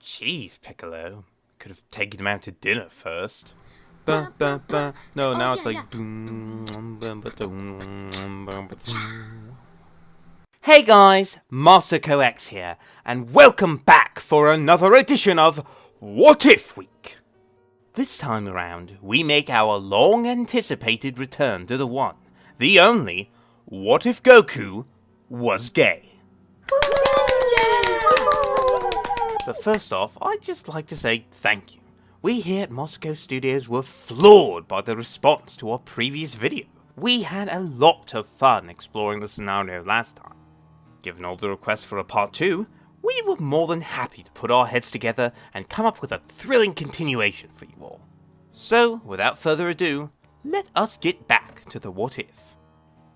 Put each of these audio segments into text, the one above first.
Jeez, Piccolo. Could have taken him out to dinner first. No, now it's like... Hey guys, MasakoX here, and welcome back for another edition of What If Week. This time around, we make our long-anticipated return to the one, the only, what if Goku was gay? But first off, I'd just like to say thank you. We here at Masako Studios were floored by the response to our previous video. We had a lot of fun exploring the scenario last time. Given all the requests for a part 2, we were more than happy to put our heads together and come up with a thrilling continuation for you all. So, without further ado, let us get back to the what if.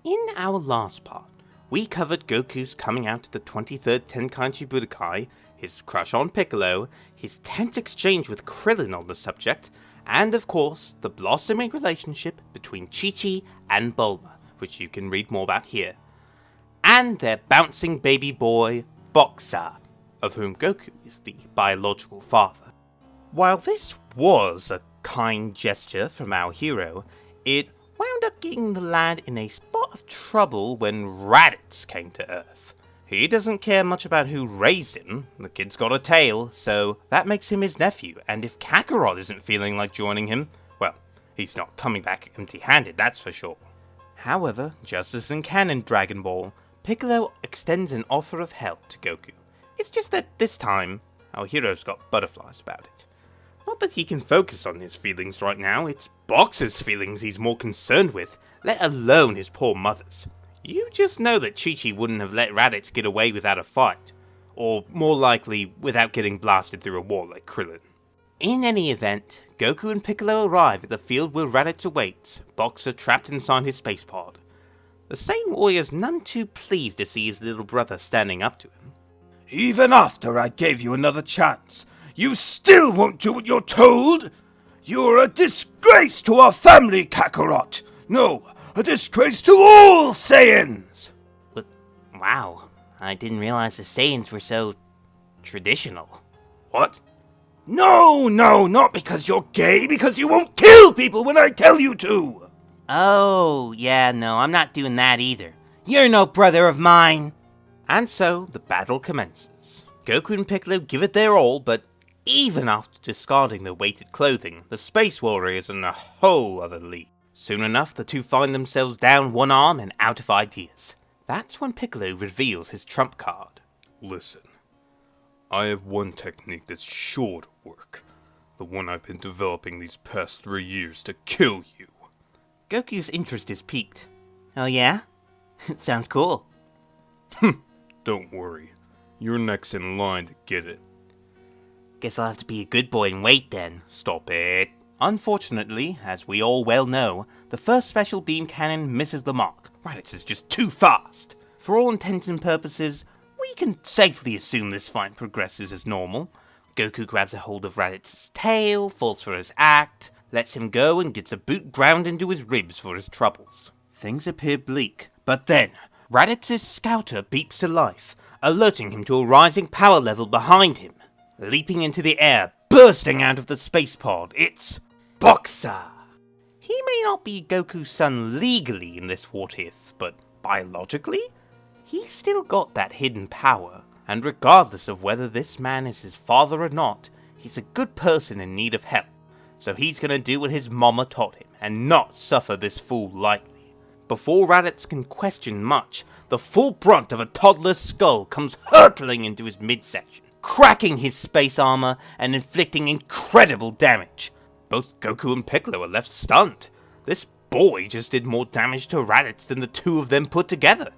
In our last part, we covered Goku's coming out to the 23rd Tenkaichi Budokai, his crush on Piccolo, his tense exchange with Krillin on the subject, and of course, the blossoming relationship between Chi-Chi and Bulma, which you can read more about here. And their bouncing baby boy, Boxer, of whom Goku is the biological father. While this was a kind gesture from our hero, it wound up getting the lad in a spot of trouble when Raditz came to Earth. He doesn't care much about who raised him, the kid's got a tail, so that makes him his nephew, and if Kakarot isn't feeling like joining him, well, he's not coming back empty-handed, that's for sure. However, just as in canon Dragon Ball, Piccolo extends an offer of help to Goku. It's just that this time, our hero's got butterflies about it. Not that he can focus on his feelings right now, it's Boxer's feelings he's more concerned with, let alone his poor mother's. You just know that Chi-Chi wouldn't have let Raditz get away without a fight, or more likely, without getting blasted through a wall like Krillin. In any event, Goku and Piccolo arrive at the field where Raditz awaits, Boxer trapped inside his space pod. The Saiyan warrior's none too pleased to see his little brother standing up to him. Even after I gave you another chance, you still won't do what you're told? You're a disgrace to our family, Kakarot! No, a disgrace to all Saiyans! But, wow, I didn't realize the Saiyans were so traditional. What? No, not because you're gay, because you won't kill people when I tell you to! Oh, yeah, no, I'm not doing that either. You're no brother of mine! And so, the battle commences. Goku and Piccolo give it their all, but even after discarding their weighted clothing, the Space Warriors are in a whole other league. Soon enough, the two find themselves down one arm and out of ideas. That's when Piccolo reveals his trump card. Listen, I have one technique that's sure to work. The one I've been developing these past 3 years to kill you. Goku's interest is piqued. Oh yeah? It sounds cool. Don't worry, you're next in line to get it. Guess I'll have to be a good boy and wait then. Stop it. Unfortunately, as we all well know, the first special beam cannon misses the mark. Raditz is just too fast. For all intents and purposes, we can safely assume this fight progresses as normal. Goku grabs a hold of Raditz's tail, falls for his act, lets him go and gets a boot ground into his ribs for his troubles. Things appear bleak, but then, Raditz's scouter beeps to life, alerting him to a rising power level behind him. Leaping into the air, bursting out of the space pod, it's Boxer! He may not be Goku's son legally in this what if, but biologically, he's still got that hidden power, and regardless of whether this man is his father or not, he's a good person in need of help, so he's gonna do what his mama taught him, and not suffer this fool lightly. Before Raditz can question much, the full brunt of a toddler's skull comes hurtling into his midsection, cracking his space armor and inflicting incredible damage. Both Goku and Piccolo are left stunned. This boy just did more damage to Raditz than the two of them put together.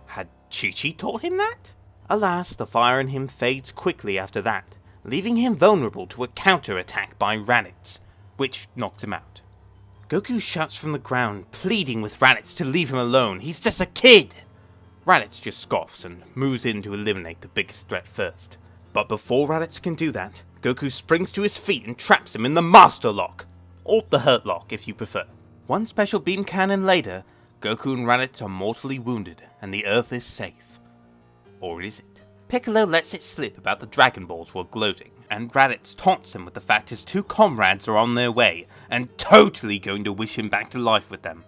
Had Chi-Chi taught him that? Alas, the fire in him fades quickly after that, leaving him vulnerable to a counter-attack by Raditz, which knocks him out. Goku shouts from the ground, pleading with Raditz to leave him alone. He's just a kid! Raditz just scoffs and moves in to eliminate the biggest threat first. But before Raditz can do that, Goku springs to his feet and traps him in the Master Lock, or the Hurt Lock if you prefer. One special beam cannon later, Goku and Raditz are mortally wounded and the Earth is safe. Or is it? Piccolo lets it slip about the Dragon Balls while gloating, and Raditz taunts him with the fact his two comrades are on their way, and totally going to wish him back to life with them.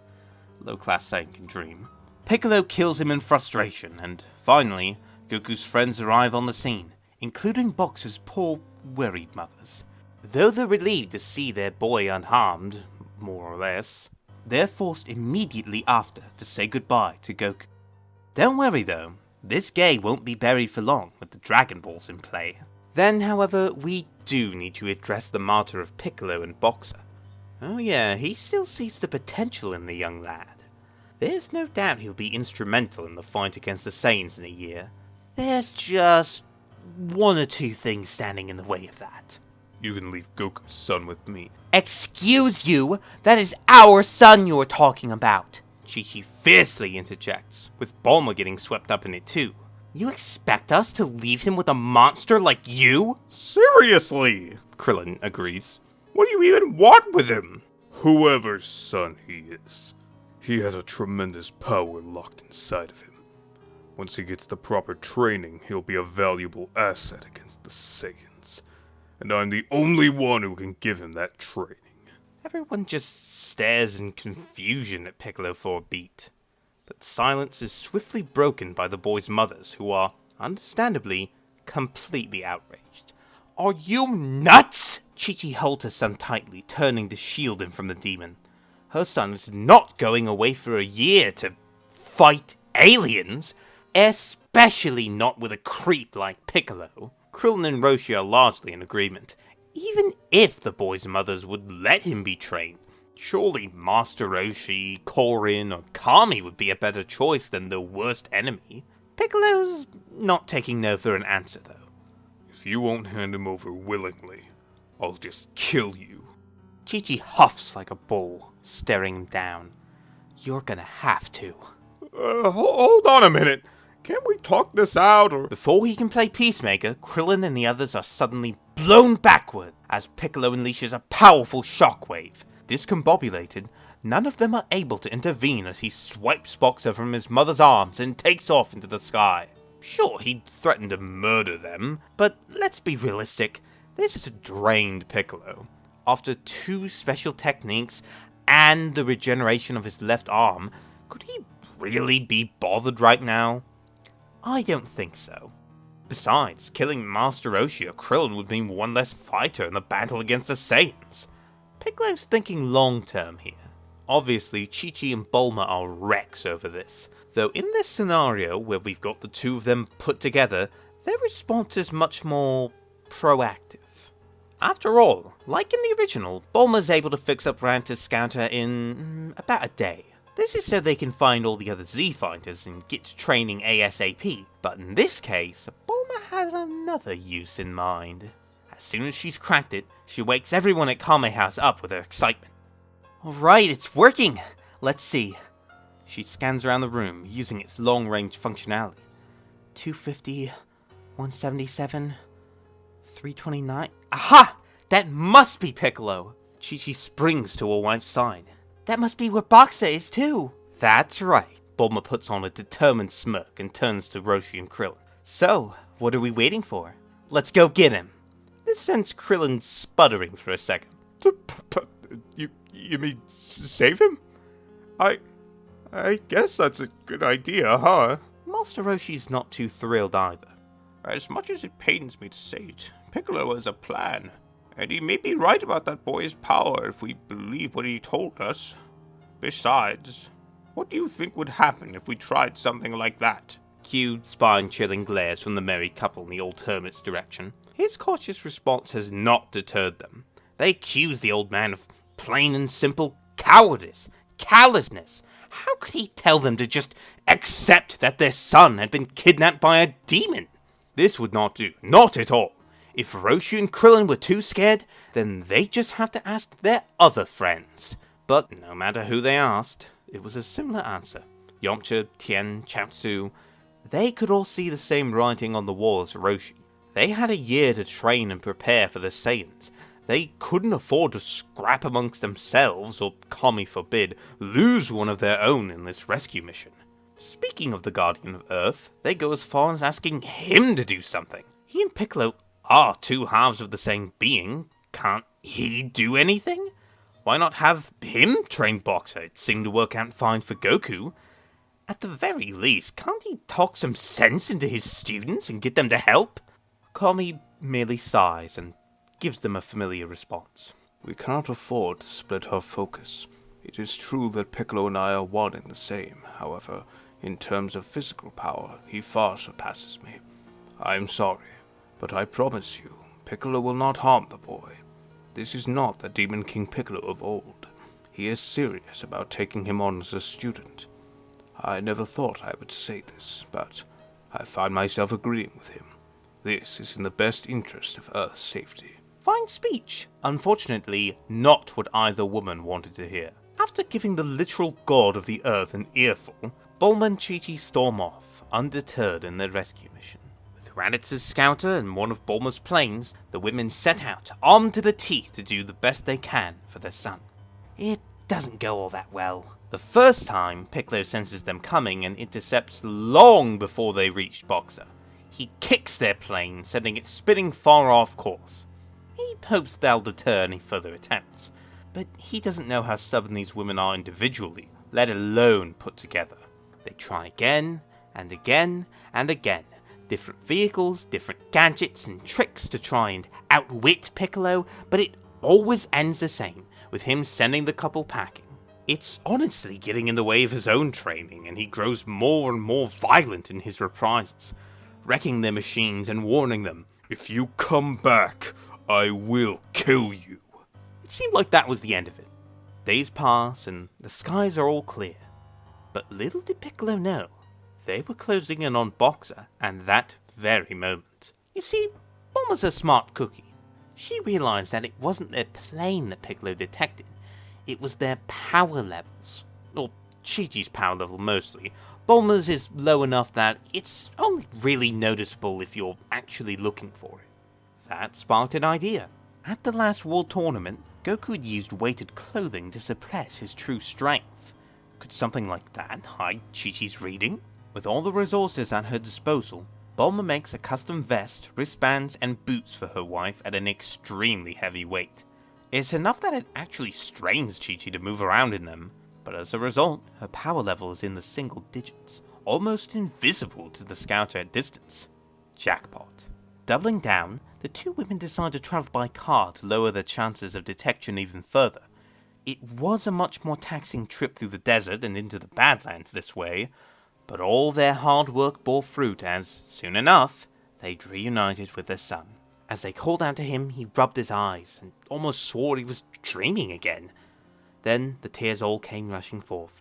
Low-class Saiyan can dream. Piccolo kills him in frustration, and finally, Goku's friends arrive on the scene, including Boxer's poor, worried mothers. Though they're relieved to see their boy unharmed, more or less, they're forced immediately after to say goodbye to Goku. Don't worry though, this gay won't be buried for long with the Dragon Balls in play. Then, however, we do need to address the martyr of Piccolo and Boxer. Oh yeah, he still sees the potential in the young lad. There's no doubt he'll be instrumental in the fight against the Saiyans in a year. There's just one or two things standing in the way of that. You can leave Goku's son with me. Excuse you, that is our son you're talking about. Chi-Chi fiercely interjects, with Bulma getting swept up in it too. You expect us to leave him with a monster like you? Seriously, Krillin agrees. What do you even want with him? Whoever's son he is, he has a tremendous power locked inside of him. Once he gets the proper training, he'll be a valuable asset against the Saiyans. And I'm the only one who can give him that training. Everyone just stares in confusion at Piccolo for a beat. But silence is swiftly broken by the boys' mothers, who are, understandably, completely outraged. Are you nuts? Chi-Chi holds her son tightly, turning to shield him from the demon. Her son is not going away for a year to fight aliens, especially not with a creep like Piccolo. Krillin and Roshi are largely in agreement. Even if the boys' mothers would let him be trained, surely Master Roshi, Korin, or Kami would be a better choice than the worst enemy. Piccolo's not taking no for an answer, though. If you won't hand him over willingly, I'll just kill you. Chi-Chi huffs like a bull, staring him down. You're gonna have to. Hold on a minute. Can't we talk this out, or... Before he can play peacemaker, Krillin and the others are suddenly blown backward as Piccolo unleashes a powerful shockwave. Discombobulated, none of them are able to intervene as he swipes Boxer from his mother's arms and takes off into the sky. Sure, he'd threatened to murder them, but let's be realistic, this is a drained Piccolo. After 2 special techniques and the regeneration of his left arm, could he really be bothered right now? I don't think so. Besides, killing Master Roshi or Krillin would mean one less fighter in the battle against the Saiyans. Piccolo's thinking long-term here. Obviously, Chi-Chi and Bulma are wrecks over this, though in this scenario where we've got the two of them put together, their response is much more proactive. After all, like in the original, Bulma's able to fix up Ranta's scouter in about a day. This is so they can find all the other Z-Fighters and get to training ASAP, but in this case, Bulma has another use in mind. As soon as she's cracked it, she wakes everyone at Kame House up with her excitement. Alright, it's working! Let's see. She scans around the room, using its long-range functionality. 250, 177, 329... Aha! That must be Piccolo! Chi-Chi springs to her wife's side. That must be where Boxer is too! That's right. Bulma puts on a determined smirk and turns to Roshi and Krillin. So, what are we waiting for? Let's go get him! This sends Krillin sputtering for a second. You mean save him? I guess that's a good idea, huh? Master Roshi's not too thrilled either. As much as it pains me to say it, Piccolo has a plan. And he may be right about that boy's power if we believe what he told us. Besides, what do you think would happen if we tried something like that? Cue spine-chilling glares from the married couple in the old hermit's direction. His cautious response has not deterred them. They accuse the old man of plain and simple cowardice, callousness. How could he tell them to just accept that their son had been kidnapped by a demon? This would not do, not at all. If Roshi and Krillin were too scared, then they'd just have to ask their other friends. But no matter who they asked, it was a similar answer. Yamcha, Tien, Chaozu, they could all see the same writing on the wall as Roshi. They had a year to train and prepare for the Saiyans. They couldn't afford to scrap amongst themselves, or, Kami forbid, lose one of their own in this rescue mission. Speaking of the Guardian of Earth, they go as far as asking him to do something. He and Piccolo are two halves of the same being. Can't he do anything? Why not have him train Boxer? It seemed to work out fine for Goku. At the very least, can't he talk some sense into his students and get them to help? Kami merely sighs and gives them a familiar response. We cannot afford to split our focus. It is true that Piccolo and I are one and the same. However, in terms of physical power, he far surpasses me. I am sorry, but I promise you, Piccolo will not harm the boy. This is not the Demon King Piccolo of old. He is serious about taking him on as a student. I never thought I would say this, but I find myself agreeing with him. This is in the best interest of Earth's safety. Fine speech. Unfortunately, not what either woman wanted to hear. After giving the literal god of the earth an earful, Bulma and Chi-Chi storm off, undeterred in their rescue mission. With Raditz's scouter and one of Bulma's planes, the women set out, armed to the teeth, to do the best they can for their son. It doesn't go all that well. The first time, Piccolo senses them coming and intercepts long before they reach Boxer. He kicks their plane, sending it spinning far off course. He hopes they'll deter any further attempts, but he doesn't know how stubborn these women are individually, let alone put together. They try again, and again, and again. Different vehicles, different gadgets and tricks to try and outwit Piccolo, but it always ends the same, with him sending the couple packing. It's honestly getting in the way of his own training, and he grows more and more violent in his reprisals, wrecking their machines and warning them, "If you come back, I will kill you." It seemed like that was the end of it. Days pass, and the skies are all clear. But little did Piccolo know, they were closing in on Boxer at that very moment. You see, Bulma's a smart cookie. She realized that it wasn't their plane that Piccolo detected, it was their power levels. Or Chi-Chi's power level mostly. Bulma's is low enough that it's only really noticeable if you're actually looking for it. That sparked an idea. At the last World Tournament, Goku had used weighted clothing to suppress his true strength. Could something like that hide Chi-Chi's reading? With all the resources at her disposal, Bulma makes a custom vest, wristbands, and boots for her wife at an extremely heavy weight. It's enough that it actually strains Chi-Chi to move around in them, but as a result, her power level is in the single digits, almost invisible to the scouter at distance. Jackpot. Doubling down, the two women decide to travel by car to lower their chances of detection even further. It was a much more taxing trip through the desert and into the Badlands this way, but all their hard work bore fruit as, soon enough, they'd reunited with their son. As they called out to him, he rubbed his eyes and almost swore he was dreaming again. Then the tears all came rushing forth.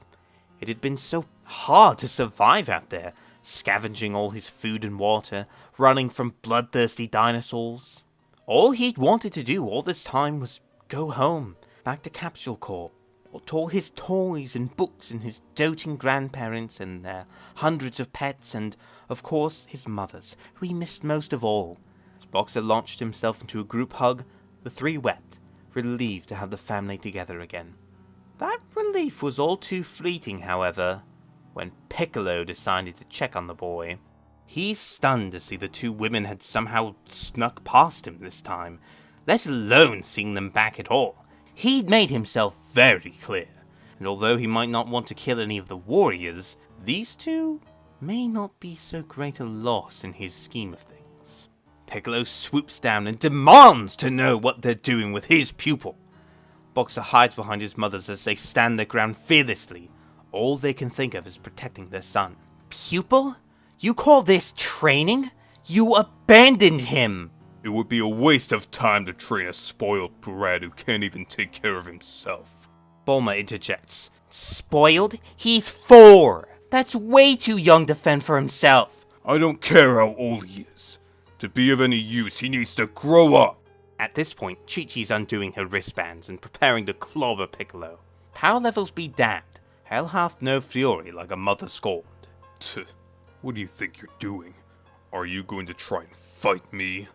It had been so hard to survive out there, scavenging all his food and water, running from bloodthirsty dinosaurs. All he'd wanted to do all this time was go home, back to Capsule Corp, or to all his toys and books and his doting grandparents and their hundreds of pets and, of course, his mother's, who he missed most of all. As Boxer launched himself into a group hug, the three wept, relieved to have the family together again. That relief was all too fleeting, however, when Piccolo decided to check on the boy. He's stunned to see the two women had somehow snuck past him this time, let alone seeing them back at all. He'd made himself very clear, and although he might not want to kill any of the warriors, these two may not be so great a loss in his scheme of things. Piccolo swoops down and demands to know what they're doing with his pupil. Boxer hides behind his mothers as they stand their ground fearlessly. All they can think of is protecting their son. Pupil? You call this training? You abandoned him! It would be a waste of time to train a spoiled brat who can't even take care of himself. Bulma interjects. Spoiled? He's 4! That's way too young to fend for himself. I don't care how old he is. To be of any use, he needs to grow up. At this point, Chi-Chi's undoing her wristbands and preparing to clobber Piccolo. Power levels be damned. Hell hath no fury like a mother scorned. What do you think you're doing? Are you going to try and fight me?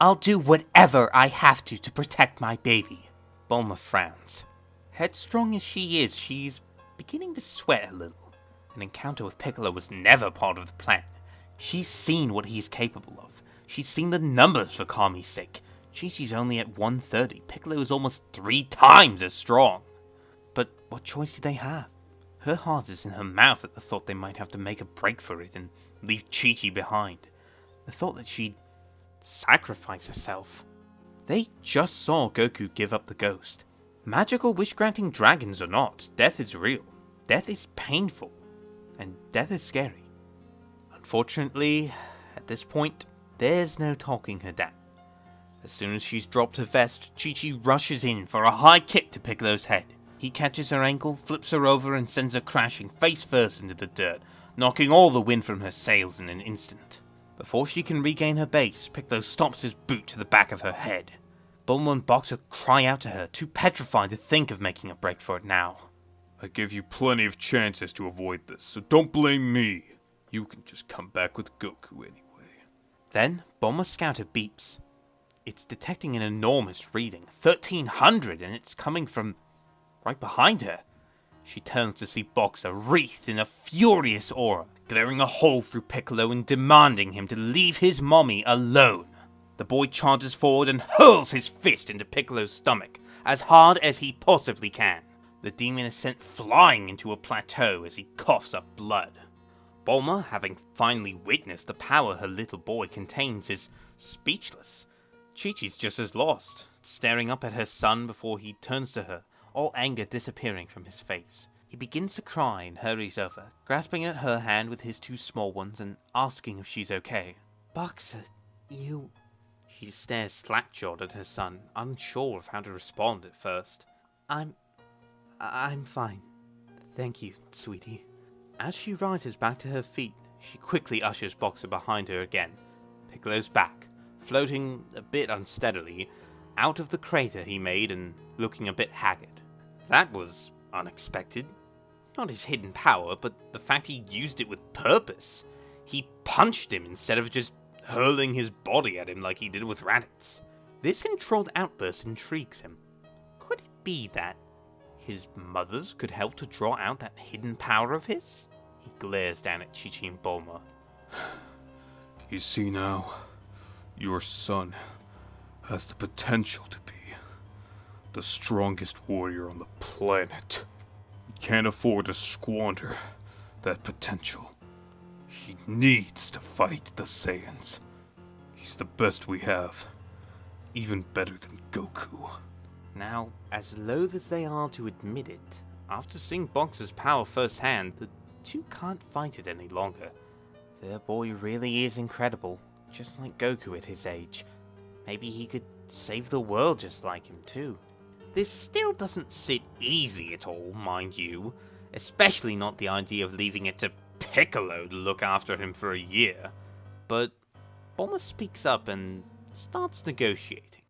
I'll do whatever I have to protect my baby. Bulma frowns. Headstrong as she is, she's beginning to sweat a little. An encounter with Piccolo was never part of the plan. She's seen what he's capable of. She's seen the numbers for Kami's sake. Chi-Chi's only at 130. Piccolo is almost 3 times as strong. But what choice do they have? Her heart is in her mouth at the thought they might have to make a break for it and leave Chi-Chi behind. The thought that she'd sacrifice herself. They just saw Goku give up the ghost. Magical wish-granting dragons or not, death is real. Death is painful. And death is scary. Unfortunately, at this point, there's no talking her down. As soon as she's dropped her vest, Chi-Chi rushes in for a high kick to Piccolo's head. He catches her ankle, flips her over, and sends her crashing face first into the dirt, knocking all the wind from her sails in an instant. Before she can regain her base, Piccolo stomps his boot to the back of her head. Bulma and Boxer cry out to her, too petrified to think of making a break for it now. I gave you plenty of chances to avoid this, so don't blame me. You can just come back with Goku anyway. Then, Bulma's scouter beeps. It's detecting an enormous reading, 1300, and it's coming from right behind her. She turns to see Boxer wreathed in a furious aura, glaring a hole through Piccolo and demanding him to leave his mommy alone. The boy charges forward and hurls his fist into Piccolo's stomach, as hard as he possibly can. The demon is sent flying into a plateau as he coughs up blood. Bulma, having finally witnessed the power her little boy contains, is speechless. Chi-Chi's just as lost, staring up at her son before he turns to her, all anger disappearing from his face. He begins to cry and hurries over, grasping at her hand with his 2 small ones and asking if she's okay. Boxer, you... She stares slack-jawed at her son, unsure of how to respond at first. I'm fine. Thank you, sweetie. As she rises back to her feet, she quickly ushers Boxer behind her again. Piccolo's back, floating a bit unsteadily, out of the crater he made and looking a bit haggard. That was unexpected. Not his hidden power, but the fact he used it with purpose. He punched him instead of just hurling his body at him like he did with Raditz. This controlled outburst intrigues him. Could it be that his mothers could help to draw out that hidden power of his? He glares down at Chi-Chi and Bulma. You see now, your son has the potential to be the strongest warrior on the planet. He can't afford to squander that potential. He needs to fight the Saiyans. He's the best we have, even better than Goku. Now, as loath as they are to admit it, after seeing Boxer's power firsthand, the two can't fight it any longer. Their boy really is incredible, just like Goku at his age. Maybe he could save the world just like him too. This still doesn't sit easy at all, mind you, especially not the idea of leaving it to Piccolo to look after him for a year. But Bulma speaks up and starts negotiating.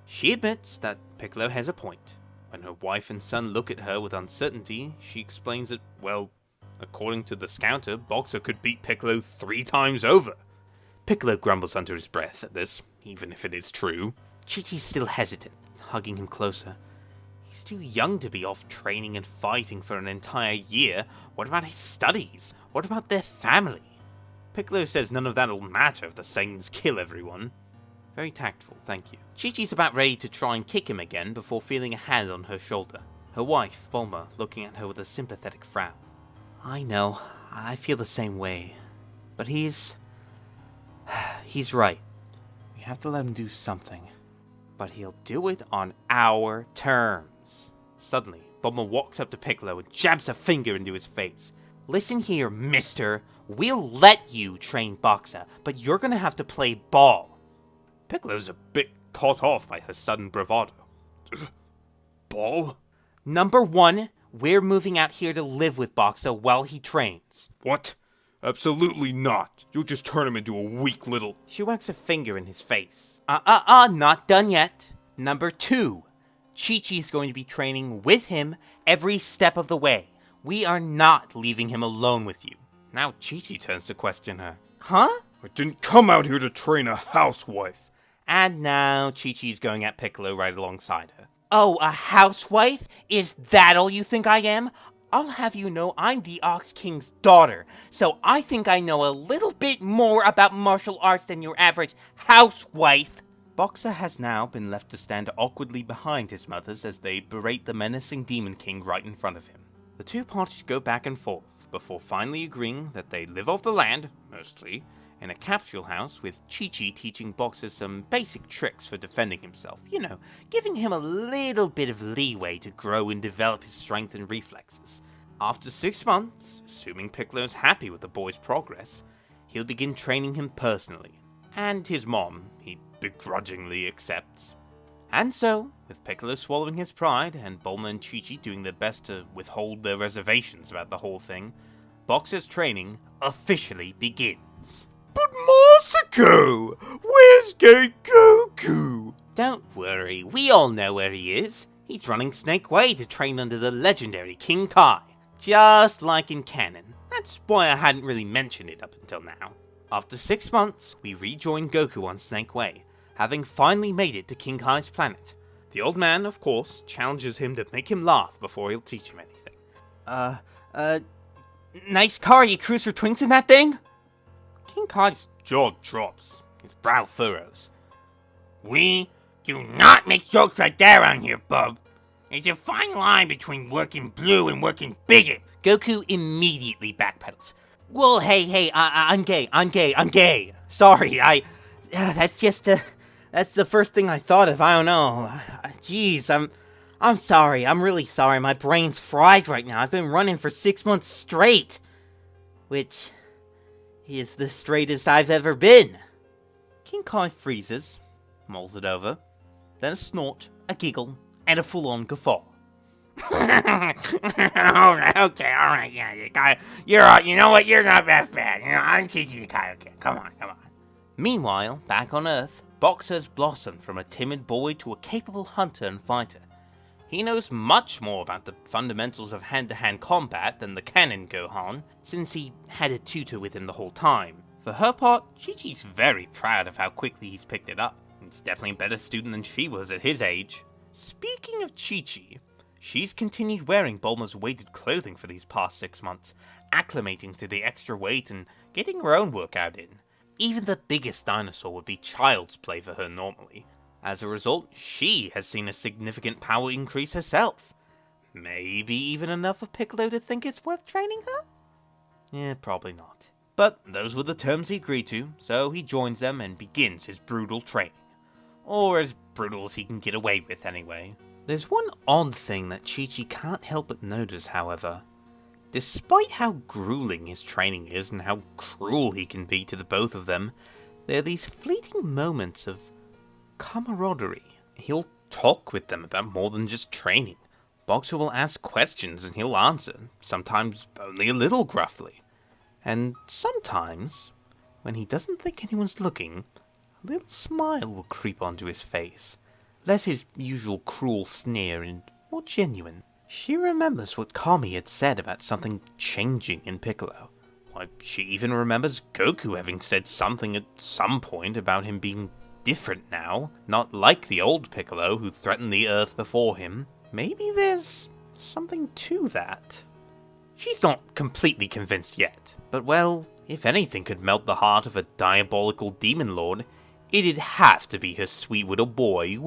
She admits that Piccolo has a point. When her wife and son look at her with uncertainty, she explains that, well, according to the scouter, Boxer could beat Piccolo 3 times over. Piccolo grumbles under his breath at this, even if it is true. Chi-Chi's still hesitant, hugging him closer. He's too young to be off training and fighting for an entire year. What about his studies? What about their family? Piccolo says none of that'll matter if the Saiyans kill everyone. Very tactful, thank you. Chi-Chi's about ready to try and kick him again before feeling a hand on her shoulder. Her wife, Bulma, looking at her with a sympathetic frown. I know, I feel the same way. But he's right. We have to let him do something. But he'll do it on our terms. Suddenly, Bulma walks up to Piccolo and jabs a finger into his face. Listen here, mister. We'll let you train Boxer, but you're gonna have to play ball. Piccolo's a bit caught off by her sudden bravado. Ball? Number 1, we're moving out here to live with Boxer while he trains. What? Absolutely not. You'll just turn him into a weak little... She whacks a finger in his face. Not done yet. Number 2, Chi-Chi's going to be training with him every step of the way. We are not leaving him alone with you. Now Chi-Chi turns to question her. Huh? I didn't come out here to train a housewife. And now Chi-Chi's going at Piccolo right alongside her. Oh, a housewife? Is that all you think I am? I'll have you know I'm the Ox King's daughter, so I think I know a little bit more about martial arts than your average housewife. Boxer has now been left to stand awkwardly behind his mothers as they berate the menacing Demon King right in front of him. The two parties go back and forth, before finally agreeing that they live off the land, mostly, in a capsule house with Chi-Chi teaching Boxer some basic tricks for defending himself, giving him a little bit of leeway to grow and develop his strength and reflexes. After 6 months, assuming Piccolo's happy with the boy's progress, he'll begin training him personally, and his mom, he begrudgingly accepts. And so, with Piccolo swallowing his pride, and Bulma and Chi-Chi doing their best to withhold their reservations about the whole thing, Boxer's training officially begins. But Masako! Where's Goku? Don't worry, we all know where he is. He's running Snake Way to train under the legendary King Kai, just like in canon. That's why I hadn't really mentioned it up until now. After 6 months, we rejoin Goku on Snake Way, having finally made it to King Kai's planet. The old man, of course, challenges him to make him laugh before he'll teach him anything. Nice car you cruise for twinks in that thing? King Kai's jaw drops, his brow furrows. We do not make jokes like that around here, bub. There's a fine line between working blue and working bigot. Goku immediately backpedals. Well, hey, I'm gay. Sorry, that's the first thing I thought of, I don't know. Jeez, I'm sorry, I'm really sorry, my brain's fried right now. I've been running for 6 months straight. Which is the straightest I've ever been. King Kai freezes, mulls it over, then a snort, a giggle, and a full-on guffaw. Okay, alright, yeah, you're right, you know what, you're not that bad, I'm teaching you Kai, okay, come on. Meanwhile, back on Earth, Boxer's blossomed from a timid boy to a capable hunter and fighter. He knows much more about the fundamentals of hand-to-hand combat than the canon Gohan, since he had a tutor with him the whole time. For her part, Chi-Chi's very proud of how quickly he's picked it up. He's definitely a better student than she was at his age. Speaking of Chi-Chi, she's continued wearing Bulma's weighted clothing for these past 6 months, acclimating to the extra weight and getting her own workout in. Even the biggest dinosaur would be child's play for her normally. As a result, she has seen a significant power increase herself. Maybe even enough for Piccolo to think it's worth training her? Yeah, probably not. But those were the terms he agreed to, so he joins them and begins his brutal training. Or as brutal as he can get away with, anyway. There's one odd thing that Chi-Chi can't help but notice, however. Despite how grueling his training is and how cruel he can be to the both of them, there are these fleeting moments of camaraderie. He'll talk with them about more than just training. Boxer will ask questions and he'll answer, sometimes only a little gruffly. And sometimes, when he doesn't think anyone's looking, a little smile will creep onto his face. Less his usual cruel sneer and more genuine. She remembers what Kami had said about something changing in Piccolo. Why, she even remembers Goku having said something at some point about him being different now, not like the old Piccolo who threatened the Earth before him. Maybe there's something to that. She's not completely convinced yet, but well, if anything could melt the heart of a diabolical demon lord, it'd have to be her sweet little boy.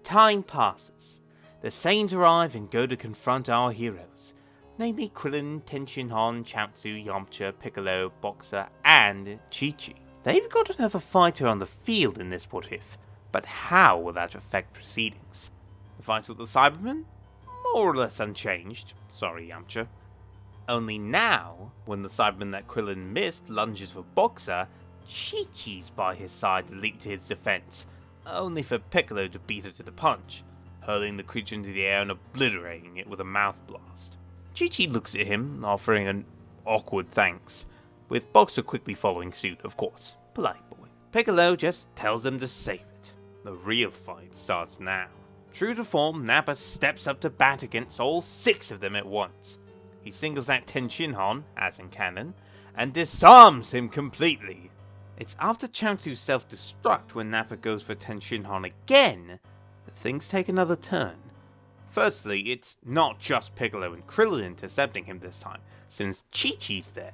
Time passes. The Saiyans arrive and go to confront our heroes, namely Krillin, Tenshinhan, Chaozu, Yamcha, Piccolo, Boxer, and Chi-Chi. They've got another fighter on the field in this what if, but how will that affect proceedings? The fight with the Cybermen? More or less unchanged. Sorry, Yamcha. Only now, when the Cyberman that Krillin missed lunges for Boxer, Chi-Chi's by his side to leap to his defense, only for Piccolo to beat her to the punch, hurling the creature into the air and obliterating it with a mouth blast. Chi-Chi looks at him, offering an awkward thanks, with Boxer quickly following suit, of course. Polite boy. Piccolo just tells them to save it. The real fight starts now. True to form, Nappa steps up to bat against all 6 of them at once. He singles out Tenshinhan, as in canon, and disarms him completely. It's after Chaozu's self-destruct when Nappa goes for Tenshinhan again that things take another turn. Firstly, it's not just Piccolo and Krillin intercepting him this time, since Chi-Chi's there.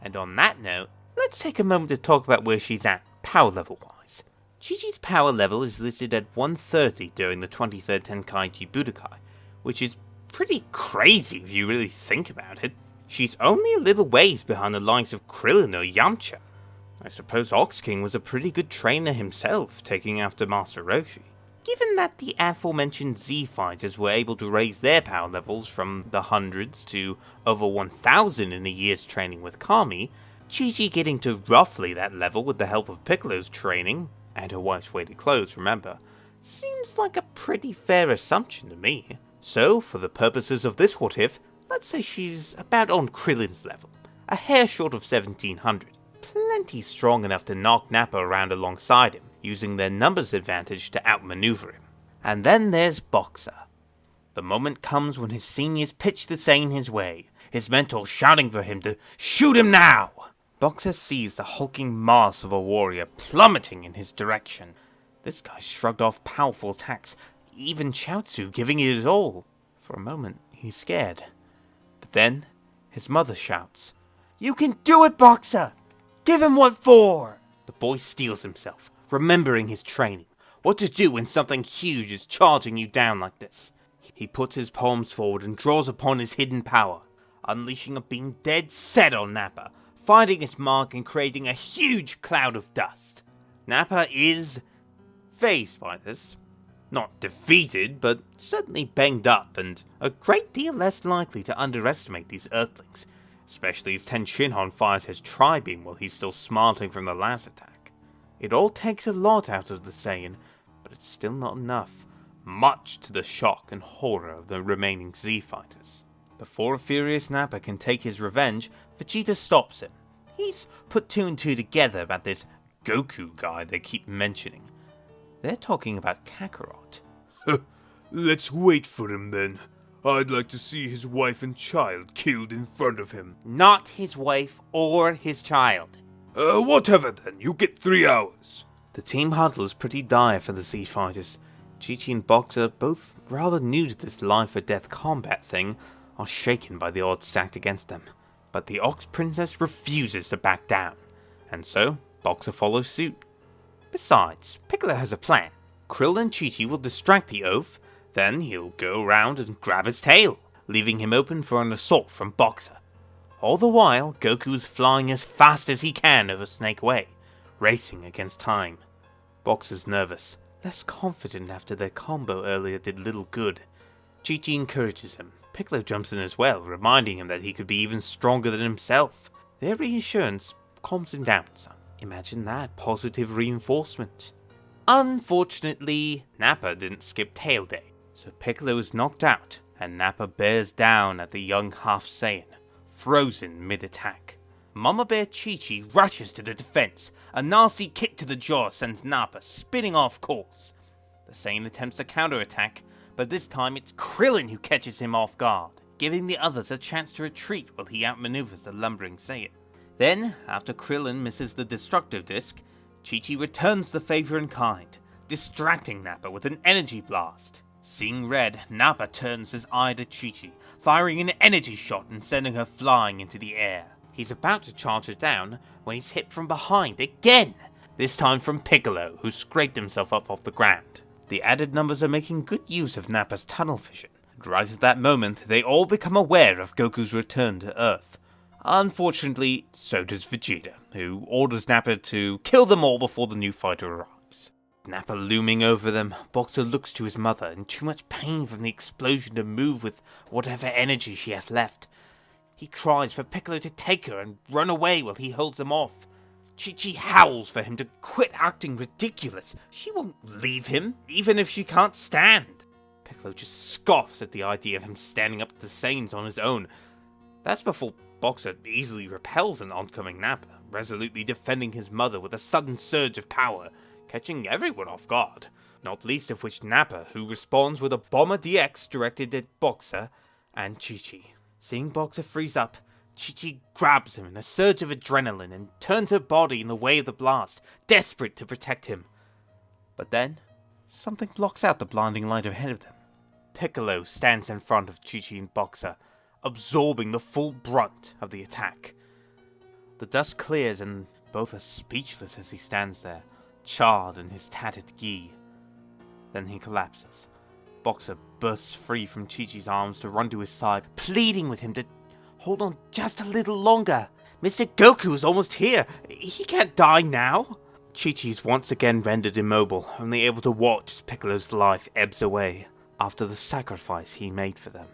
And on that note, let's take a moment to talk about where she's at, power level wise. Chi-Chi's power level is listed at 130 during the 23rd Tenkaichi Budokai, which is pretty crazy if you really think about it. She's only a little ways behind the likes of Krillin or Yamcha. I suppose Ox King was a pretty good trainer himself, taking after Master Roshi. Given that the aforementioned Z fighters were able to raise their power levels from the hundreds to over 1000 in a year's training with Kami, Chi-Chi getting to roughly that level with the help of Piccolo's training, and her wife's weighted clothes, remember, seems like a pretty fair assumption to me. So, for the purposes of this what if, let's say she's about on Krillin's level, a hair short of 1700. Plenty strong enough to knock Nappa around alongside him, using their numbers advantage to outmaneuver him. And then there's Boxer. The moment comes when his seniors pitch the Saiyan his way, his mentors shouting for him to shoot him now! Boxer sees the hulking mass of a warrior plummeting in his direction. This guy shrugged off powerful attacks, even Chaozu giving it his all. For a moment, he's scared. But then, his mother shouts, "You can do it, Boxer! Give him what for!" The boy steels himself, remembering his training, what to do when something huge is charging you down like this. He puts his palms forward and draws upon his hidden power, unleashing a beam dead set on Nappa, finding its mark and creating a huge cloud of dust. Nappa is fazed by this. Not defeated, but certainly banged up and a great deal less likely to underestimate these Earthlings, especially as Ten Shinhan fires his tri-beam while he's still smarting from the last attack. It all takes a lot out of the Saiyan, but it's still not enough, much to the shock and horror of the remaining Z fighters. Before a furious Nappa can take his revenge, Vegeta stops him. He's put two and two together about this Goku guy they keep mentioning. They're talking about Kakarot. Let's wait for him then. I'd like to see his wife and child killed in front of him. Not his wife or his child. Whatever then, you get 3 hours. The team huddle is pretty dire for the Z fighters. Chi-Chi and Boxer, both rather new to this life or death combat thing, are shaken by the odds stacked against them. But the Ox Princess refuses to back down, and so Boxer follows suit. Besides, Piccolo has a plan. Krill and Chi-Chi will distract the oaf, then he'll go around and grab his tail, leaving him open for an assault from Boxer. All the while, Goku's flying as fast as he can over Snake Way, racing against time. Boxer's nervous, less confident after their combo earlier did little good. Chi-Chi encourages him. Piccolo jumps in as well, reminding him that he could be even stronger than himself. Their reassurance calms him down some. Imagine that positive reinforcement. Unfortunately, Nappa didn't skip Tail Day, so Piccolo is knocked out, and Nappa bears down at the young half-Saiyan, frozen mid-attack. Mama Bear Chi-Chi rushes to the defense. A nasty kick to the jaw sends Nappa spinning off course. The Saiyan attempts to counterattack, but this time it's Krillin who catches him off guard, giving the others a chance to retreat while he outmaneuvers the lumbering Saiyan. Then, after Krillin misses the Destructo Disc, Chi-Chi returns the favor in kind, distracting Nappa with an energy blast. Seeing red, Nappa turns his eye to Chi-Chi, firing an energy shot and sending her flying into the air. He's about to charge her down when he's hit from behind again, this time from Piccolo, who scraped himself up off the ground. The added numbers are making good use of Nappa's tunnel vision, and right at that moment they all become aware of Goku's return to Earth. Unfortunately, so does Vegeta, who orders Nappa to kill them all before the new fighter arrives. Nappa looming over them, Boxer looks to his mother in too much pain from the explosion to move with whatever energy she has left. He cries for Piccolo to take her and run away while he holds them off. Chi-Chi howls for him to quit acting ridiculous. She won't leave him, even if she can't stand. Piccolo just scoffs at the idea of him standing up to the Saiyans on his own. That's before Boxer easily repels an oncoming Nappa, resolutely defending his mother with a sudden surge of power, catching everyone off guard, not least of which Nappa, who responds with a Bomber DX directed at Boxer and Chi-Chi. Seeing Boxer freeze up, Chi-Chi grabs him in a surge of adrenaline and turns her body in the way of the blast, desperate to protect him. But then, something blocks out the blinding light ahead of them. Piccolo stands in front of Chi-Chi and Boxer, absorbing the full brunt of the attack. The dust clears and both are speechless as he stands there, charred in his tattered gi. Then he collapses. Boxer bursts free from Chi-Chi's arms to run to his side, pleading with him to hold on just a little longer. Mr. Goku is almost here. He can't die now. Chi-Chi is once again rendered immobile, only able to watch as Piccolo's life ebbs away after the sacrifice he made for them.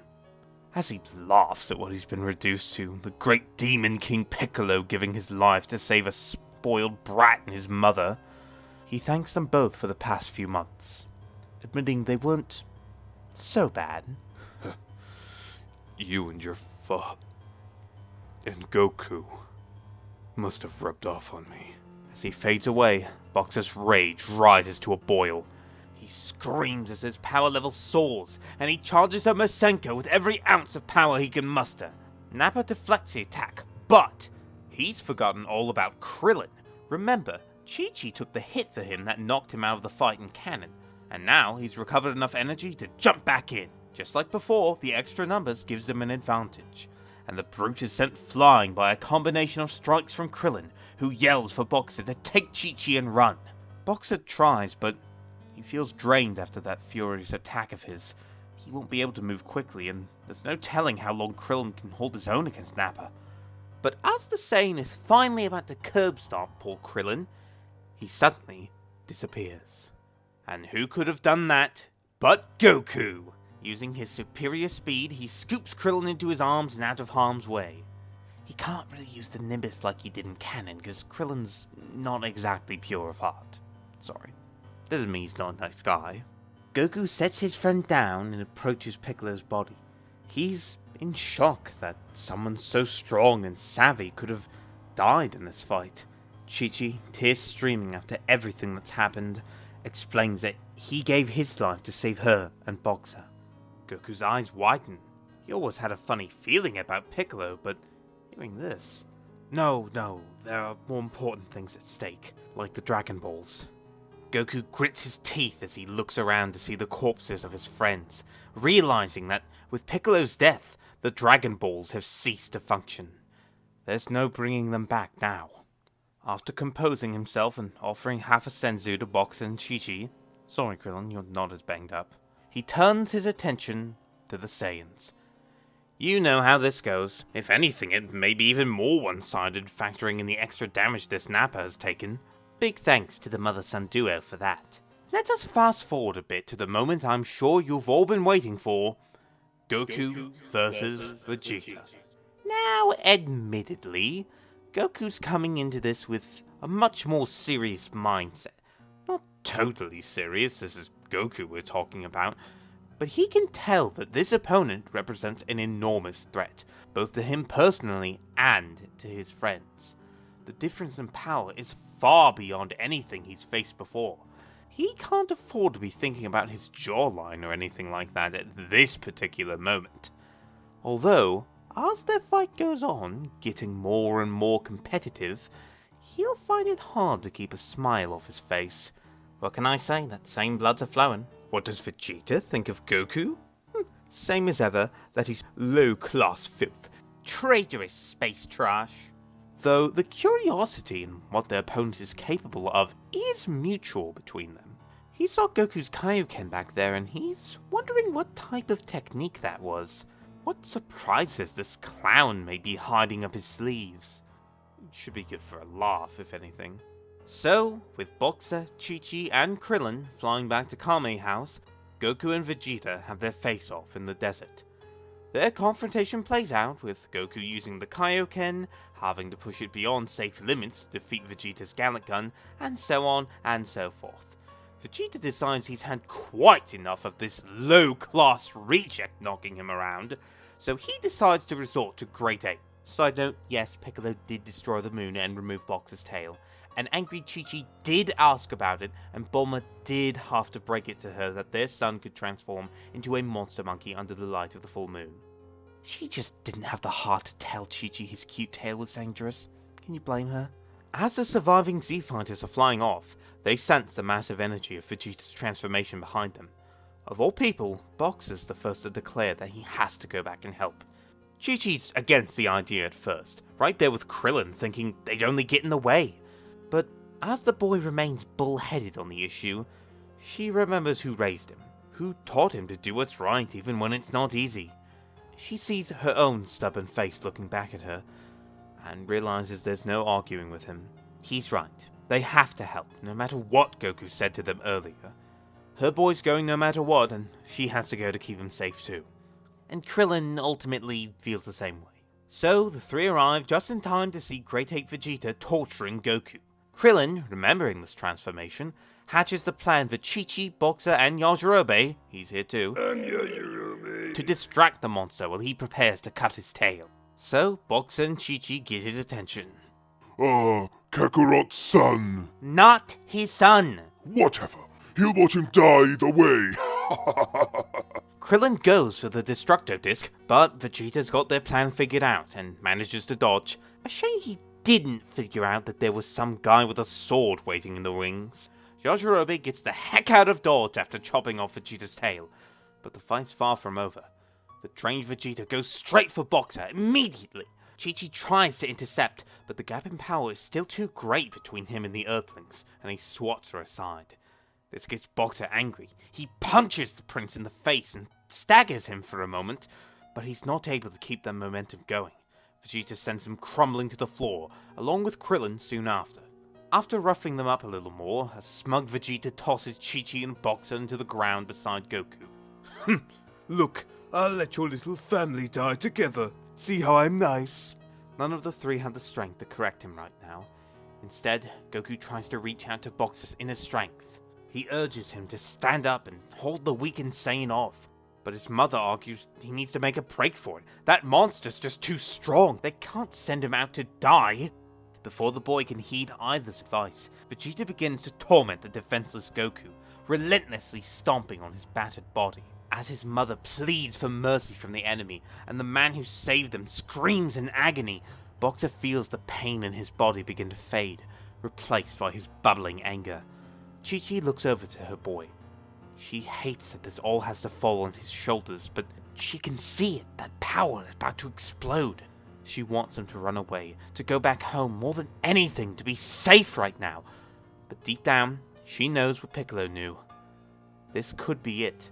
As he laughs at what he's been reduced to, the great demon King Piccolo giving his life to save a spoiled brat and his mother, he thanks them both for the past few months, admitting they weren't so bad. You and your father and Goku must have rubbed off on me. As he fades away, Boxer's rage rises to a boil. He screams as his power level soars, and he charges at Masenko with every ounce of power he can muster. Nappa deflects the attack, but he's forgotten all about Krillin. Remember, Chi-Chi took the hit for him that knocked him out of the fight in canon, and now he's recovered enough energy to jump back in. Just like before, the extra numbers gives him an advantage, and the brute is sent flying by a combination of strikes from Krillin, who yells for Boxer to take Chi-Chi and run. Boxer tries, but he feels drained after that furious attack of his. He won't be able to move quickly, and there's no telling how long Krillin can hold his own against Nappa. But as the Saiyan is finally about to curb stomp poor Krillin, he suddenly disappears. And who could have done that but Goku? Using his superior speed, he scoops Krillin into his arms and out of harm's way. He can't really use the Nimbus like he did in canon, because Krillin's not exactly pure of heart. Sorry. Doesn't mean he's not a nice guy. Goku sets his friend down and approaches Piccolo's body. He's in shock that someone so strong and savvy could have died in this fight. Chi-Chi, tears streaming after everything that's happened, explains that he gave his life to save her and Boxer. Goku's eyes widen. He always had a funny feeling about Piccolo, but hearing this... No, there are more important things at stake, like the Dragon Balls. Goku grits his teeth as he looks around to see the corpses of his friends, realizing that with Piccolo's death, the Dragon Balls have ceased to function. There's no bringing them back now. After composing himself and offering half a senzu to Boxer and Chi-Chi, sorry Krillin, you're not as banged up, he turns his attention to the Saiyans. You know how this goes. If anything, it may be even more one-sided, factoring in the extra damage this Nappa has taken. Big thanks to the mother-son duo for that. Let us fast forward a bit to the moment I'm sure you've all been waiting for. Goku versus Vegeta. Now, admittedly, Goku's coming into this with a much more serious mindset. Not totally serious, this is Goku we're talking about, but he can tell that this opponent represents an enormous threat, both to him personally and to his friends. The difference in power is far beyond anything he's faced before. He can't afford to be thinking about his jawline or anything like that at this particular moment. Although, as their fight goes on, getting more and more competitive, he'll find it hard to keep a smile off his face. What can I say? That same blood's a-flowing. What does Vegeta think of Goku? Same as ever, that he's low-class filth. Traitorous space trash. Though the curiosity in what their opponent is capable of is mutual between them. He saw Goku's Kaioken back there and he's wondering what type of technique that was. What surprises this clown may be hiding up his sleeves. Should be good for a laugh, if anything. So, with Boxer, Chi-Chi, and Krillin flying back to Kame House, Goku and Vegeta have their face-off in the desert. Their confrontation plays out, with Goku using the Kaioken, having to push it beyond safe limits to defeat Vegeta's Gallic Gun, and so on and so forth. Vegeta decides he's had quite enough of this low-class reject knocking him around, so he decides to resort to Great Ape. Side note, yes, Piccolo did destroy the moon and remove Boxer's tail, and angry Chi-Chi did ask about it, and Bulma did have to break it to her that their son could transform into a monster monkey under the light of the full moon. She just didn't have the heart to tell Chi-Chi his cute tail was dangerous. Can you blame her? As the surviving Z-Fighters are flying off, they sense the massive energy of Vegeta's transformation behind them. Of all people, Boxer's the first to declare that he has to go back and help. Chi-Chi's against the idea at first, right there with Krillin thinking they'd only get in the way. But as the boy remains bullheaded on the issue, she remembers who raised him, who taught him to do what's right even when it's not easy. She sees her own stubborn face looking back at her, and realizes there's no arguing with him. He's right. They have to help, no matter what Goku said to them earlier. Her boy's going no matter what, and she has to go to keep him safe too. And Krillin ultimately feels the same way. So the three arrive just in time to see Great Ape Vegeta torturing Goku. Krillin, remembering this transformation, hatches the plan for Chi-Chi, Boxer, and Yajirobe, he's here too, to distract the monster while he prepares to cut his tail. So Boxer and Chi-Chi get his attention. Kakarot's son. Not his son! Whatever. He'll watch him die either way. Krillin goes for the Destructo Disc, but Vegeta's got their plan figured out and manages to dodge. A shame he didn't figure out that there was some guy with a sword waiting in the wings. Yajirobe gets the heck out of dodge after chopping off Vegeta's tail, but the fight's far from over. The trained Vegeta goes straight for Boxer immediately. Chi-Chi tries to intercept, but the gap in power is still too great between him and the Earthlings, and he swats her aside. This gets Boxer angry. He punches the prince in the face and staggers him for a moment, but he's not able to keep their momentum going. Vegeta sends him crumbling to the floor, along with Krillin soon after. After roughing them up a little more, a smug Vegeta tosses Chi-Chi and Boxer into the ground beside Goku. Look, I'll let your little family die together. See how I'm nice? None of the three have the strength to correct him right now. Instead, Goku tries to reach out to Boxer's inner strength. He urges him to stand up and hold the weak insane off. But his mother argues he needs to make a break for it. That monster's just too strong. They can't send him out to die. Before the boy can heed either's advice, Vegeta begins to torment the defenseless Goku, relentlessly stomping on his battered body. As his mother pleads for mercy from the enemy, and the man who saved them screams in agony, Boxer feels the pain in his body begin to fade, replaced by his bubbling anger. Chi-Chi looks over to her boy. She hates that this all has to fall on his shoulders, but she can see it, that power is about to explode. She wants him to run away, to go back home more than anything, to be safe right now. But deep down, she knows what Piccolo knew. This could be it,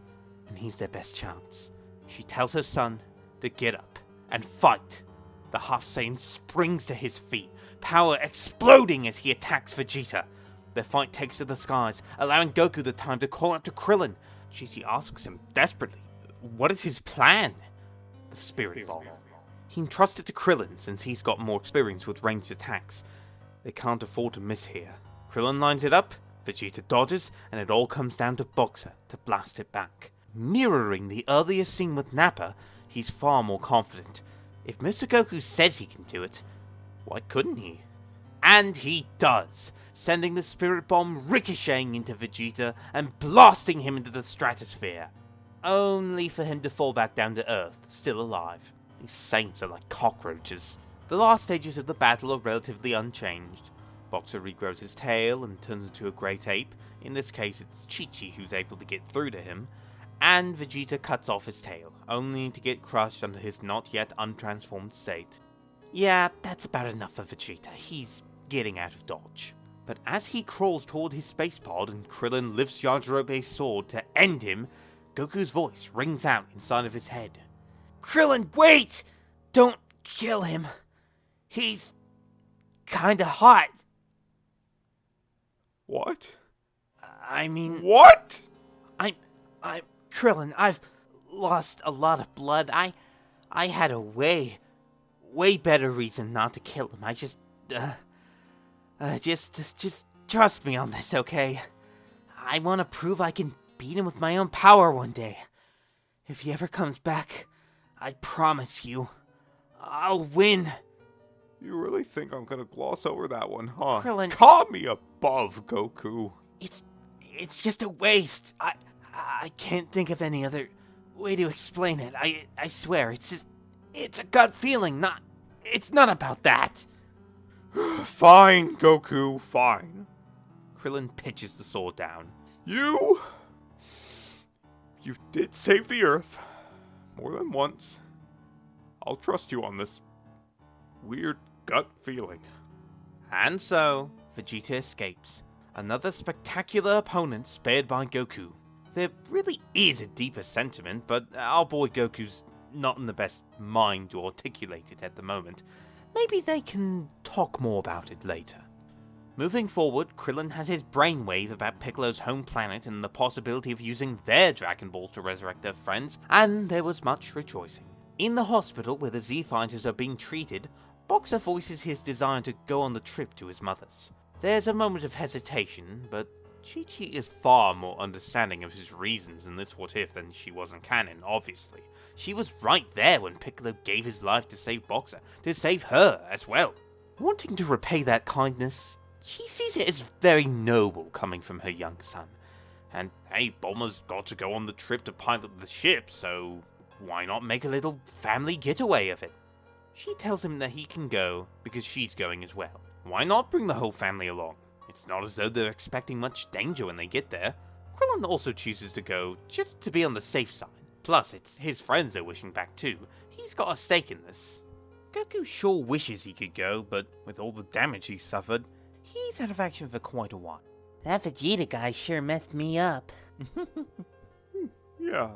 and he's their best chance. She tells her son to get up and fight. The Half Saiyan springs to his feet, power exploding as he attacks Vegeta. Their fight takes to the skies, allowing Goku the time to call out to Krillin. Chi-Chi asks him desperately, what is his plan? The Spirit Bomb. He entrusts it to Krillin since he's got more experience with ranged attacks. They can't afford to miss here. Krillin lines it up, Vegeta dodges, and it all comes down to Boxer to blast it back. Mirroring the earlier scene with Nappa, he's far more confident. If Mr. Goku says he can do it, why couldn't he? And he does, sending the Spirit Bomb ricocheting into Vegeta and blasting him into the stratosphere. Only for him to fall back down to Earth, still alive. These Saiyans are like cockroaches. The last stages of the battle are relatively unchanged. Boxer regrows his tail and turns into a great ape. In this case, it's Chi-Chi who's able to get through to him. And Vegeta cuts off his tail, only to get crushed under his not yet untransformed state. Yeah, that's about enough for Vegeta. He's getting out of dodge. But as he crawls toward his space pod and Krillin lifts Yajirobe's sword to end him, Goku's voice rings out inside of his head. Krillin, wait! Don't kill him. He's kinda hot. What? I mean... What? I'm... Krillin, I've lost a lot of blood. I had a way better reason not to kill him. I just trust me on this, okay? I want to prove I can beat him with my own power one day. If he ever comes back, I promise you, I'll win. You really think I'm gonna gloss over that one, huh? Krillin... Call me above, Goku. It's just a waste. I can't think of any other way to explain it. I swear, it's a gut feeling, it's not about that. Fine, Goku, fine. Krillin pitches the sword down. You You did save the Earth. More than once. I'll trust you on this weird gut feeling. And so, Vegeta escapes. Another spectacular opponent spared by Goku. There really is a deeper sentiment, but our boy Goku's not in the best mind to articulate it at the moment. Maybe they can talk more about it later. Moving forward, Krillin has his brainwave about Piccolo's home planet and the possibility of using their Dragon Balls to resurrect their friends, and there was much rejoicing. In the hospital where the Z-Fighters are being treated, Boxer voices his desire to go on the trip to his mother's. There's a moment of hesitation, but Chi-Chi is far more understanding of his reasons in this What If than she was in canon, obviously. She was right there when Piccolo gave his life to save Boxer, to save her as well. Wanting to repay that kindness, she sees it as very noble coming from her young son. And hey, Bulma's got to go on the trip to pilot the ship, so why not make a little family getaway of it? She tells him that he can go because she's going as well. Why not bring the whole family along? It's not as though they're expecting much danger when they get there. Krillin also chooses to go just to be on the safe side. Plus, it's his friends they're wishing back too. He's got a stake in this. Goku sure wishes he could go, but with all the damage he suffered, he's out of action for quite a while. That Vegeta guy sure messed me up. Yeah.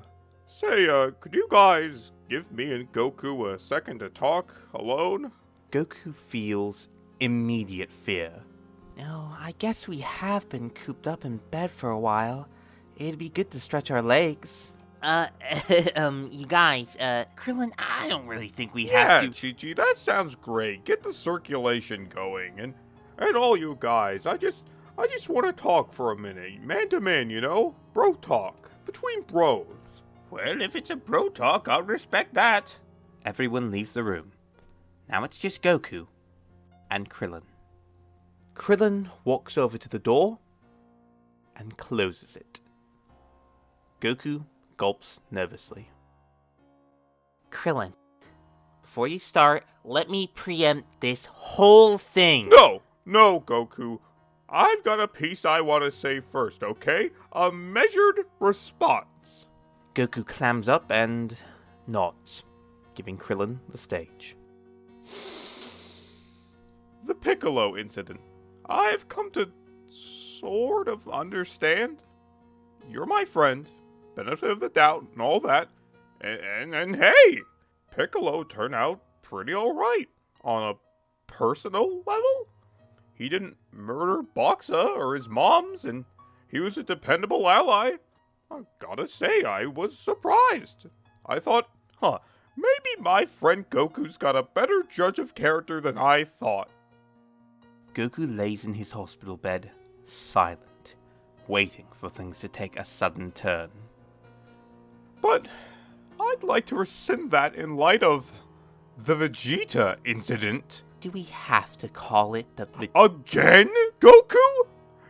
Say, could you guys give me and Goku a second to talk alone? Goku feels immediate fear. Oh, I guess we have been cooped up in bed for a while. It'd be good to stretch our legs. You guys, Krillin, I don't really think we Yeah, have to. Chi-Chi, that sounds great. Get the circulation going, and all you guys, I just want to talk for a minute, man to man, you know, bro talk between bros. Well, if it's a bro talk, I'll respect that. Everyone leaves the room. Now it's just Goku and Krillin. Krillin walks over to the door and closes it. Goku gulps nervously. Krillin, before you start, let me preempt this whole thing. No, Goku. I've got a piece I want to say first, okay? A measured response. Goku clams up and nods, giving Krillin the stage. The Piccolo incident. I've come to sort of understand. You're my friend, benefit of the doubt and all that. And hey, Piccolo turned out pretty alright on a personal level. He didn't murder Boxa or his moms, and he was a dependable ally. I gotta say, I was surprised. I thought, maybe my friend Goku's got a better judge of character than I thought. Goku lays in his hospital bed, silent, waiting for things to take a sudden turn. But I'd like to rescind that in light of the Vegeta incident. Do we have to call it the Again, Goku?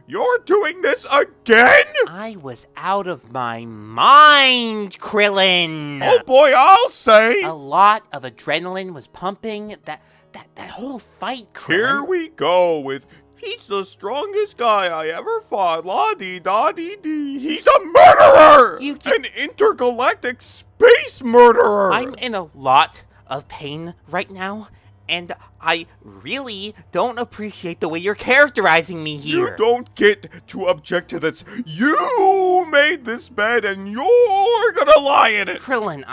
You're doing this again? I was out of my mind, Krillin! Oh boy, I'll say! A lot of adrenaline was pumping. That whole fight, Krillin. Here we go with, he's the strongest guy I ever fought, la-dee-da-dee-dee. He's a murderer! An intergalactic space murderer! I'm in a lot of pain right now, and I really don't appreciate the way you're characterizing me here. You don't get to object to this. You made this bed and you're gonna lie in it! Krillin,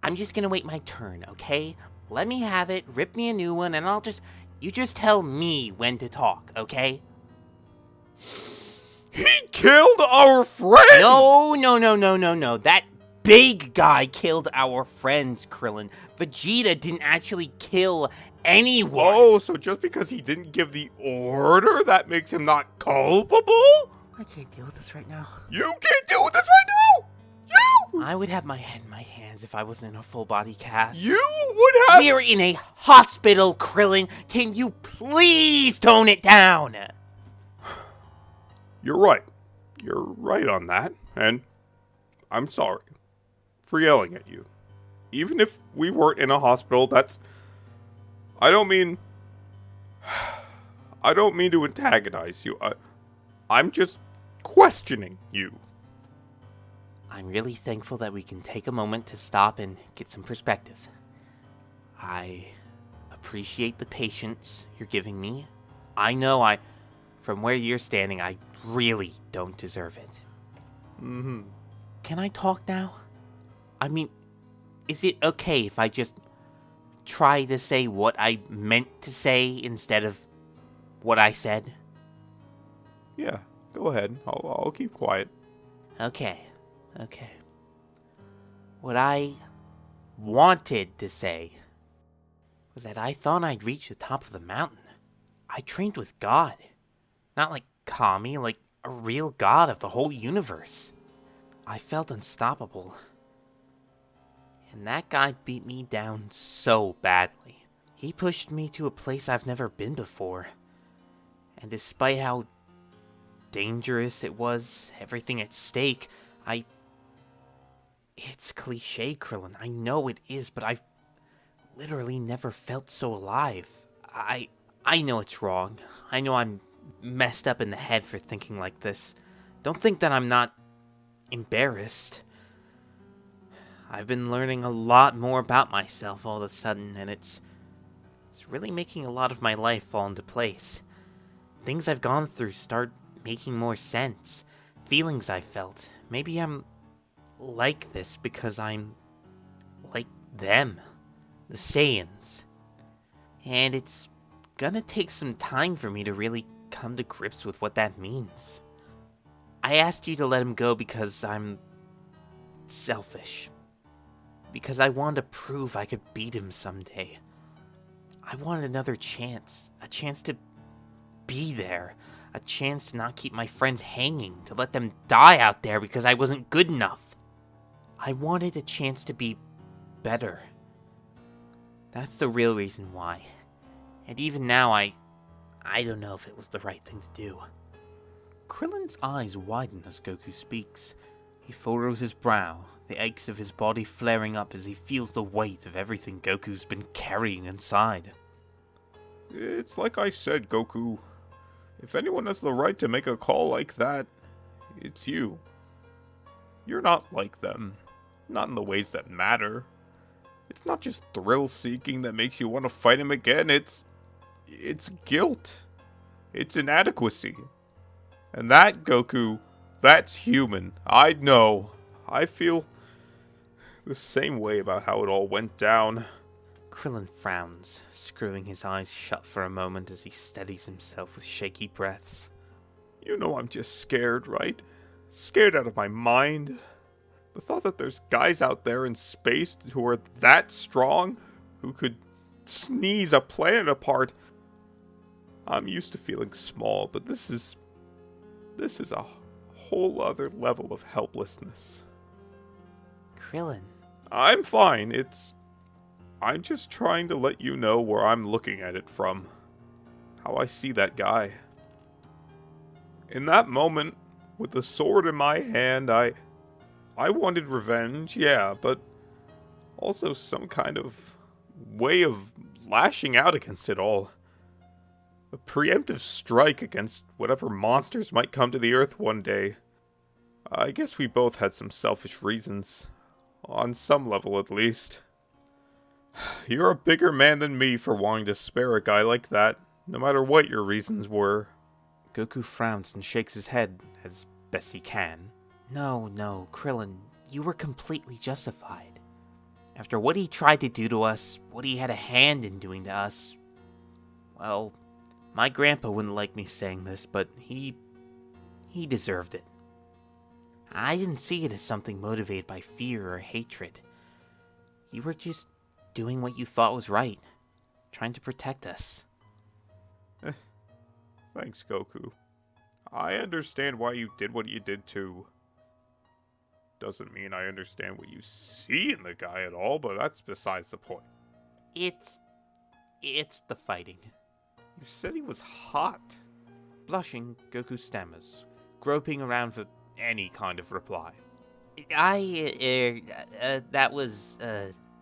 I'm just gonna wait my turn, okay? Let me have it, rip me a new one, and you just tell me when to talk, okay? He killed our friends! No. That big guy killed our friends, Krillin. Vegeta didn't actually kill anyone. Oh, so just because he didn't give the order, that makes him not culpable? I can't deal with this right now. You can't deal with this right now? You! I would have my head in my hands if I wasn't in a full body cast. You would have... We're in a hospital, Krillin. Can you please tone it down? You're right. You're right on that. And I'm sorry for yelling at you. Even if we weren't in a hospital, that's... I don't mean to antagonize you. I'm just questioning you. I'm really thankful that we can take a moment to stop and get some perspective. I appreciate the patience you're giving me. I know from where you're standing, I really don't deserve it. Mm-hmm. Can I talk now? I mean, is it okay if I just try to say what I meant to say instead of what I said? Yeah, go ahead. I'll keep quiet. Okay. What I wanted to say was that I thought I'd reach the top of the mountain. I trained with God. Not like Kami, like a real god of the whole universe. I felt unstoppable. And that guy beat me down so badly. He pushed me to a place I've never been before. And despite how dangerous it was, everything at stake, It's cliche, Krillin. I know it is, but I've literally never felt so alive. I know it's wrong. I know I'm messed up in the head for thinking like this. Don't think that I'm not embarrassed. I've been learning a lot more about myself all of a sudden, and it's really making a lot of my life fall into place. Things I've gone through start making more sense. Feelings I felt. Maybe I'm like this because I'm like them, the Saiyans. And it's gonna take some time for me to really come to grips with what that means. I asked you to let him go because I'm selfish. Because I wanted to prove I could beat him someday. I wanted another chance. A chance to be there. A chance to not keep my friends hanging. To let them die out there because I wasn't good enough. I wanted a chance to be better. That's the real reason why. And even now, I don't know if it was the right thing to do. Krillin's eyes widen as Goku speaks. He furrows his brow, the aches of his body flaring up as he feels the weight of everything Goku's been carrying inside. It's like I said, Goku. If anyone has the right to make a call like that, it's you. You're not like them. Not in the ways that matter. It's not just thrill-seeking that makes you want to fight him again. It's guilt. It's inadequacy. And that, Goku, that's human. I know. I feel the same way about how it all went down. Krillin frowns, screwing his eyes shut for a moment as he steadies himself with shaky breaths. You know I'm just scared, right? Scared out of my mind. The thought that there's guys out there in space who are that strong, who could sneeze a planet apart. I'm used to feeling small, but this is a whole other level of helplessness. Krillin. I'm fine. I'm just trying to let you know where I'm looking at it from. How I see that guy. In that moment, with the sword in my hand, I wanted revenge, yeah, but also some kind of way of lashing out against it all. A preemptive strike against whatever monsters might come to the Earth one day. I guess we both had some selfish reasons. On some level, at least. You're a bigger man than me for wanting to spare a guy like that, no matter what your reasons were. Goku frowns and shakes his head as best he can. No, Krillin, you were completely justified. After what he tried to do to us, what he had a hand in doing to us, well, my grandpa wouldn't like me saying this, but he deserved it. I didn't see it as something motivated by fear or hatred. You were just doing what you thought was right, trying to protect us. Thanks, Goku. I understand why you did what you did too. Doesn't mean I understand what you see in the guy at all, but that's besides the point. It's the fighting. You said he was hot. Blushing, Goku stammers, groping around for any kind of reply. That was,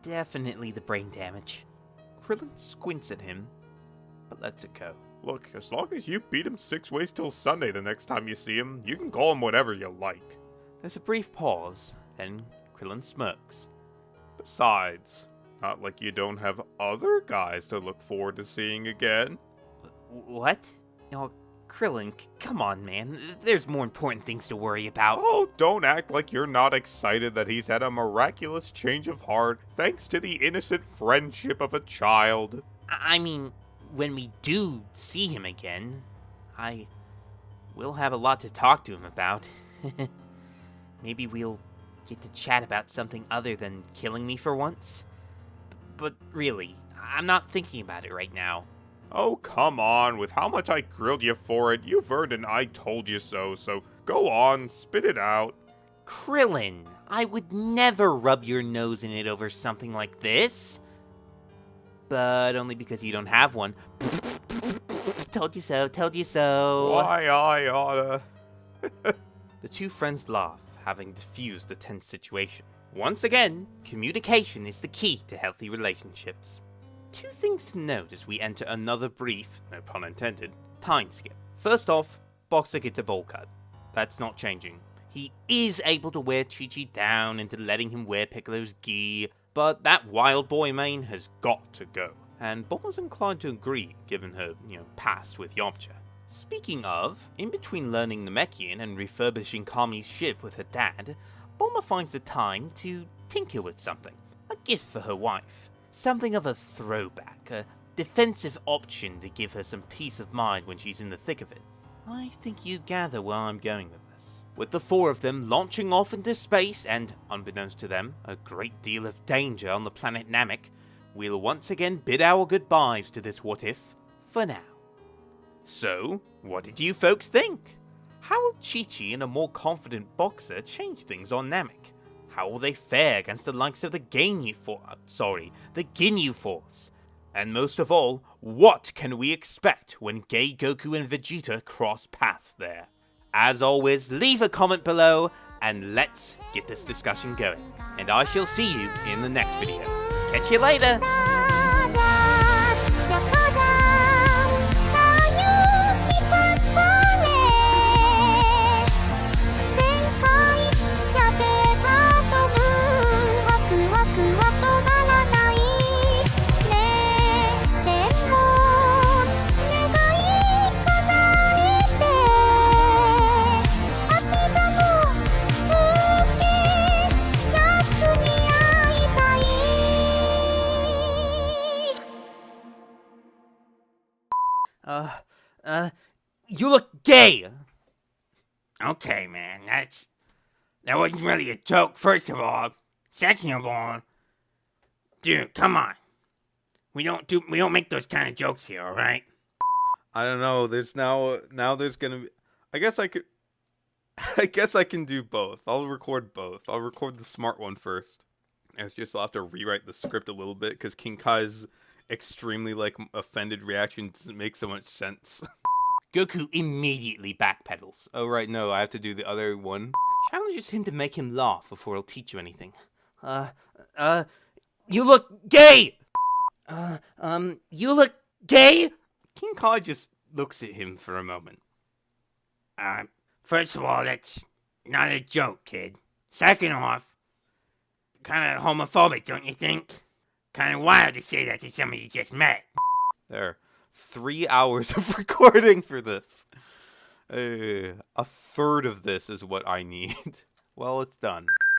definitely the brain damage. Krillin squints at him, but lets it go. Look, as long as you beat him 6 ways till Sunday the next time you see him, you can call him whatever you like. There's a brief pause, then Krillin smirks. Besides, not like you don't have other guys to look forward to seeing again. What? Oh, Krillin, come on, man. There's more important things to worry about. Oh, don't act like you're not excited that he's had a miraculous change of heart thanks to the innocent friendship of a child. I mean, when we do see him again, I will have a lot to talk to him about. Maybe we'll get to chat about something other than killing me for once. But really, I'm not thinking about it right now. Oh, come on, with how much I grilled you for it, you've earned an I told you so go on, spit it out. Krillin, I would never rub your nose in it over something like this. But only because you don't have one. Told you so, told you so. Why, I oughta. The two friends laugh, having diffused the tense situation. Once again, communication is the key to healthy relationships. Two things to note as we enter another brief, no pun intended, time skip. First off, Boxer gets a bowl cut. That's not changing. He is able to wear Chi-Chi down into letting him wear Piccolo's gi, but that wild boy mane has got to go. And Bulma's inclined to agree, given her, past with Yamcha. Speaking of, in between learning Namekian and refurbishing Kami's ship with her dad, Bulma finds the time to tinker with something. A gift for her wife. Something of a throwback, a defensive option to give her some peace of mind when she's in the thick of it. I think you gather where I'm going with this. With the four of them launching off into space and, unbeknownst to them, a great deal of danger on the planet Namek, we'll once again bid our goodbyes to this what if, for now. So, what did you folks think? How will Chi-Chi and a more confident Boxer change things on Namek? How will they fare against the likes of the Ginyu Force? And most of all, what can we expect when gay Goku and Vegeta cross paths there? As always, leave a comment below, and let's get this discussion going. And I shall see you in the next video. Catch you later! You look gay! Okay, man, that wasn't really a joke, first of all. Second of all, dude, come on. We don't make those kind of jokes here, alright? I don't know, there's there's gonna be... I guess I can do both. I'll record both. I'll record the smart one first. It's just I'll have to rewrite the script a little bit, because King Kai's extremely, offended reaction doesn't make so much sense. Goku immediately backpedals. Oh, right, no, I have to do the other one. Challenges him to make him laugh before he'll teach you anything. You look gay! You look gay? King Kai just looks at him for a moment. First of all, that's not a joke, kid. Second off, kind of homophobic, don't you think? Kind of wild to say that to somebody you just met. There. 3 hours of recording for this. A third of this is what I need. Well, it's done.